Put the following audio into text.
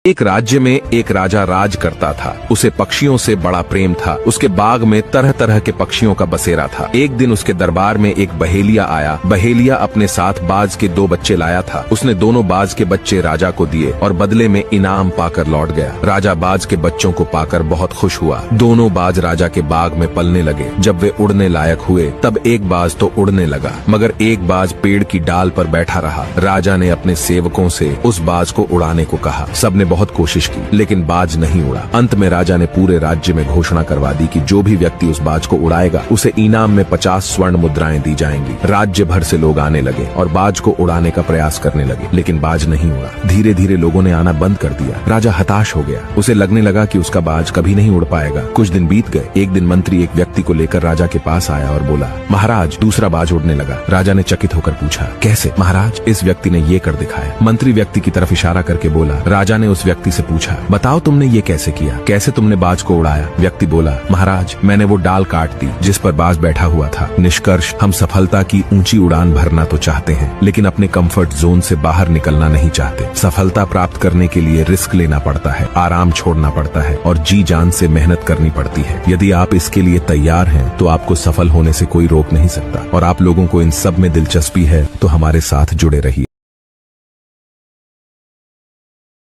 एक राज्य में एक राजा राज करता था। उसे पक्षियों से बड़ा प्रेम था। उसके बाग में तरह तरह के पक्षियों का बसेरा था। एक दिन उसके दरबार में एक बहेलिया आया। बहेलिया अपने साथ बाज के 2 बच्चे लाया था। उसने दोनों बाज के बच्चे राजा को दिए और बदले में इनाम पाकर लौट गया। राजा बाज के बच्चों को पाकर बहुत खुश हुआ। दोनों बाज राजा के बाग में पलने लगे। जब वे उड़ने लायक हुए तब एक बाज तो उड़ने लगा, मगर एक बाज पेड़ की डाल पर बैठा रहा। राजा ने अपने सेवकों से उस बाज को उड़ाने को कहा। सबने बहुत कोशिश की, लेकिन बाज नहीं उड़ा। अंत में राजा ने पूरे राज्य में घोषणा करवा दी कि जो भी व्यक्ति उस बाज को उड़ाएगा उसे इनाम में 50 स्वर्ण मुद्राएं दी जाएंगी। राज्य भर से लोग आने लगे और बाज को उड़ाने का प्रयास करने लगे, लेकिन बाज नहीं उड़ा। धीरे धीरे लोगों ने आना बंद कर दिया। राजा हताश हो गया। उसे लगने लगा कि उसका बाज कभी नहीं उड़ पाएगा। कुछ दिन बीत गए। एक दिन मंत्री एक व्यक्ति को लेकर राजा के पास आया और बोला, महाराज, दूसरा बाज उड़ने लगा। राजा ने चकित होकर पूछा, कैसे? महाराज, इस व्यक्ति ने ये कर दिखाया। मंत्री व्यक्ति की तरफ इशारा करके बोला। राजा ने उस व्यक्ति से पूछा, बताओ तुमने ये कैसे किया? कैसे तुमने बाज को उड़ाया? व्यक्ति बोला, महाराज, मैंने वो डाल काट दी जिस पर बाज बैठा हुआ था। निष्कर्ष, हम सफलता की ऊंची उड़ान भरना तो चाहते हैं, लेकिन अपने कंफर्ट जोन से बाहर निकलना नहीं चाहते। सफलता प्राप्त करने के लिए रिस्क लेना पड़ता है, आराम छोड़ना पड़ता है और जी जान से मेहनत करनी पड़ती है। यदि आप इसके लिए तैयार हैं तो आपको सफल होने से कोई रोक नहीं सकता। और आप लोगों को इन सब में दिलचस्पी है तो हमारे साथ जुड़े रहिए।